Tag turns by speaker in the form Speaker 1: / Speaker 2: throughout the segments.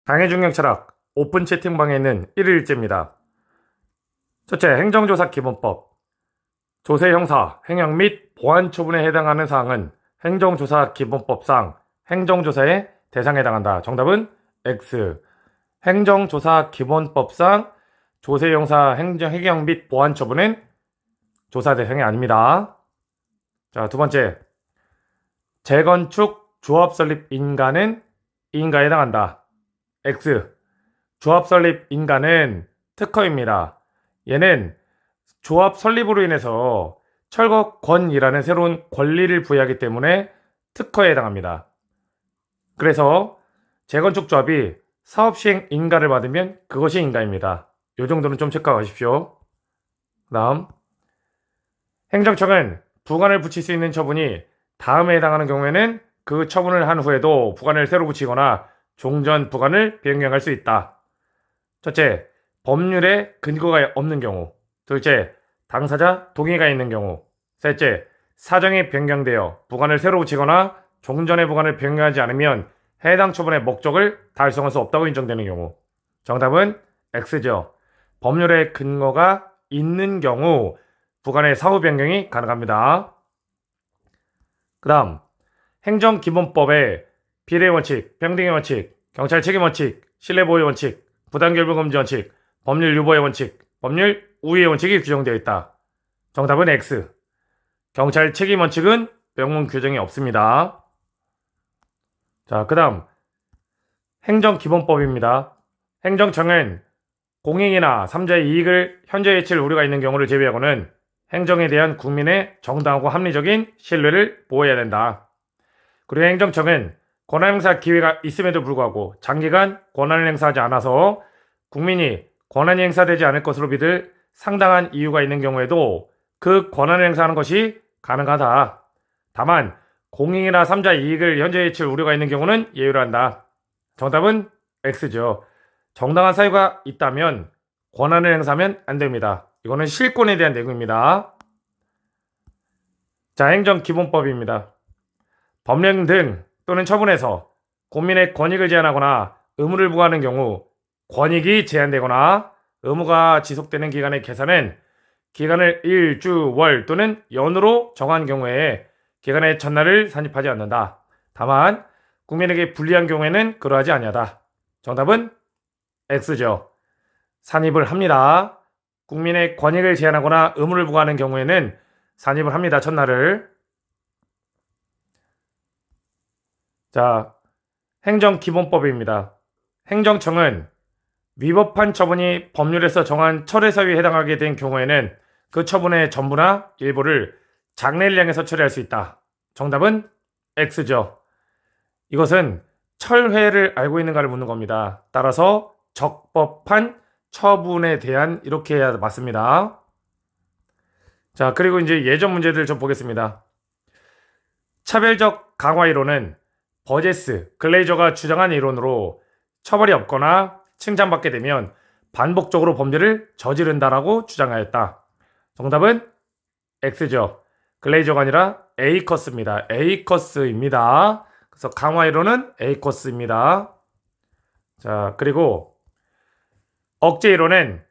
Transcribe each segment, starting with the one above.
Speaker 1: 강의중력 철학 오픈 채팅방에 있는 1일째입니다. 첫째, 행정조사 기본법. 조세 형사, 행영 및 보안 처분에 해당하는 사항은 행정조사 기본법상 행정조사의 대상에 해당한다. 정답은 X. 행정조사 기본법상 조세 형사, 행영 및 보안 처분은 조사 대상이 아닙니다. 자, 두 번째, 재건축 조합 설립 인가는 인가에 해당한다. X. 조합 설립 인가는 특허입니다. 얘는 조합 설립으로 인해서 철거권이라는 새로운 권리를 부여하기 때문에 특허에 해당합니다. 그래서 재건축 조합이 사업 시행 인가를 받으면 그것이 인가입니다. 이 정도는 좀 체크하십시오. 다음, 행정청은 부관을 붙일 수 있는 처분이 다음에 해당하는 경우에는 그 처분을 한 후에도 부관을 새로 붙이거나 종전 부관을 변경할 수 있다. 첫째, 법률에 근거가 없는 경우. 둘째, 당사자 동의가 있는 경우. 셋째, 사정이 변경되어 부관을 새로 붙이거나 종전의 부관을 변경하지 않으면 해당 처분의 목적을 달성할 수 없다고 인정되는 경우. 정답은 X죠. 법률에 근거가 있는 경우 부관의 사후 변경이 가능합니다. 그 다음, 행정기본법의 비례 원칙, 평등의 원칙, 경찰 책임 원칙, 신뢰보호 원칙, 부당결부 금지 원칙, 법률 유보의 원칙, 법률 우위의 원칙이 규정되어 있다. 정답은 X. 경찰 책임 원칙은 명문 규정이 없습니다. 자, 그 다음 행정기본법입니다. 행정청은 공익이나 삼자의 이익을 현저히 해칠 우려가 있는 경우를 제외하고는 행정에 대한 국민의 정당하고 합리적인 신뢰를 보호해야 된다. 그리고 행정청은 권한행사 기회가 있음에도 불구하고 장기간 권한을 행사하지 않아서 국민이 권한이 행사되지 않을 것으로 믿을 상당한 이유가 있는 경우에도 그 권한을 행사하는 것이 가능하다. 다만 공익이나 삼자 이익을 현저히 해칠 우려가 있는 경우는 예외로 한다. 정답은 X죠. 정당한 사유가 있다면 권한을 행사하면 안 됩니다. 이거는 실권에 대한 내용입니다. 자, 행정기본법입니다. 법령 등 또는 처분에서 국민의 권익을 제한하거나 의무를 부과하는 경우 권익이 제한되거나 의무가 지속되는 기간의 계산은 기간을 일, 주, 월 또는 연으로 정한 경우에 기간의 첫날을 산입하지 않는다. 다만 국민에게 불리한 경우에는 그러하지 아니하다. 정답은 X죠. 산입을 합니다. 국민의 권익을 제한하거나 의무를 부과하는 경우에는 산입을 합니다. 첫날을. 자, 행정기본법입니다. 행정청은 위법한 처분이 법률에서 정한 철회 사유에 해당하게 된 경우에는 그 처분의 전부나 일부를 장래를 향해서 처리할 수 있다. 정답은 X죠. 이것은 철회를 알고 있는가를 묻는 겁니다. 따라서 적법한 처분에 대한 이렇게 해야 맞습니다. 자, 그리고 이제 예전 문제들 좀 보겠습니다. 차별적 강화 이론은 버제스, 글레이저가 주장한 이론으로 처벌이 없거나 칭찬받게 되면 반복적으로 범죄를 저지른다라고 주장하였다. 정답은 X죠. 글레이저가 아니라 에이커스입니다. 에이커스입니다. 그래서 강화 이론은 에이커스입니다. 자, 그리고 억제 이론은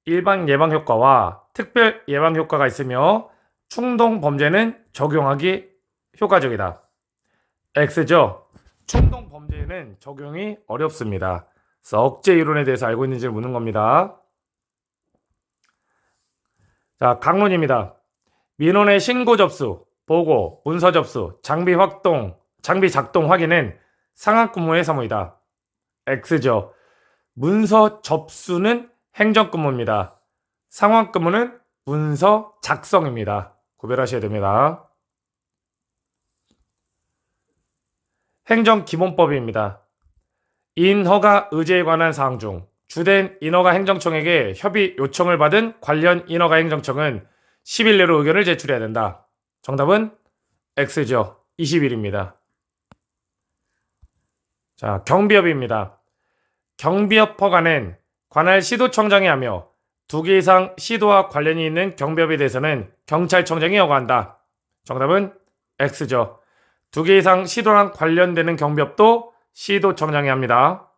Speaker 1: 일반 예방 효과와 특별 예방 효과가 있으며 충동 범죄는 적용하기 효과적이다. X죠. 충동 범죄에는 적용이 어렵습니다. 그래서 억제 이론에 대해서 알고 있는지를 묻는 겁니다. 자, 강론입니다. 민원의 신고 접수, 보고, 문서 접수, 장비 작동 확인은 상하근무의 사무이다. X죠. 문서 접수는 행정근무입니다. 상하근무는 문서 작성입니다. 구별하셔야 됩니다. 행정기본법입니다. 인허가 의제에 관한 사항 중 주된 인허가 행정청에게 협의 요청을 받은 관련 인허가 행정청은 10일 내로 의견을 제출해야 된다. 정답은 X죠. 20일입니다. 자, 경비업입니다. 경비업 허가는 관할 시도청장이 하며 2개 이상 시도와 관련이 있는 경비업에 대해서는 경찰청장이 허가한다. 정답은 X죠. 2개 이상 시도랑 관련되는 경비업도 시도청장이 합니다.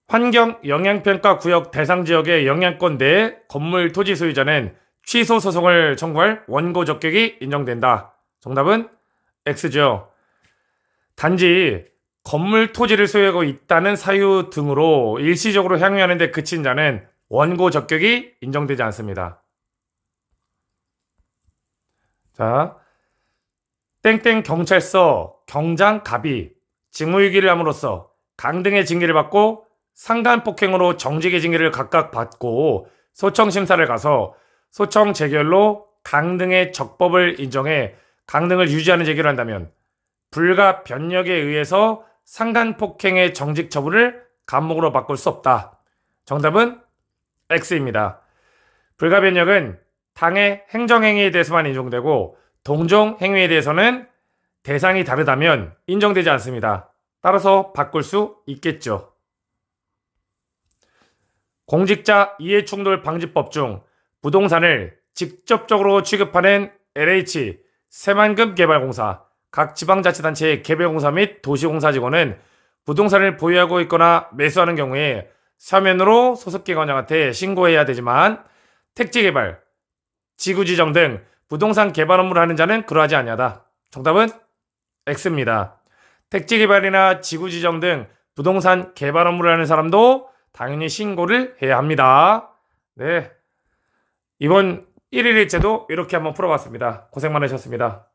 Speaker 1: 환경 영향평가 구역 대상 지역의 영향권 내 건물 토지 소유자는 취소 소송을 청구할 원고 적격이 인정된다. 정답은 X죠. 단지 건물 토지를 소유하고 있다는 사유 등으로 일시적으로 향유하는 데 그친 자는 원고 적격이 인정되지 않습니다. 자, 땡땡 경찰서 경장 갑이 직무유기를 함으로써 강 등의 징계를 받고 상간폭행으로 정직의 징계를 각각 받고 소청 심사를 가서 소청 재결로 강 등의 적법을 인정해 강 등을 유지하는 제기를 한다면 불가 변력에 의해서 상간폭행의 정직 처분을 감목으로 바꿀 수 없다. 정답은 X입니다. 불가 변력은 당의 행정행위에 대해서만 인정되고 동종행위에 대해서는 대상이 다르다면 인정되지 않습니다. 따라서 바꿀 수 있겠죠. 공직자 이해충돌 방지법 중 부동산을 직접적으로 취급하는 LH, 새만금 개발공사, 각 지방자치단체의 개발공사 및 도시공사 직원은 부동산을 보유하고 있거나 매수하는 경우에 서면으로 소속기관장한테 신고해야 되지만 택지개발, 지구지정 등 부동산 개발 업무를 하는 자는 그러하지 아니하다. 정답은 X입니다. 택지개발이나 지구지정 등 부동산 개발 업무를 하는 사람도 당연히 신고를 해야 합니다. 네, 이번 1일 일제도 이렇게 한번 풀어봤습니다. 고생 많으셨습니다.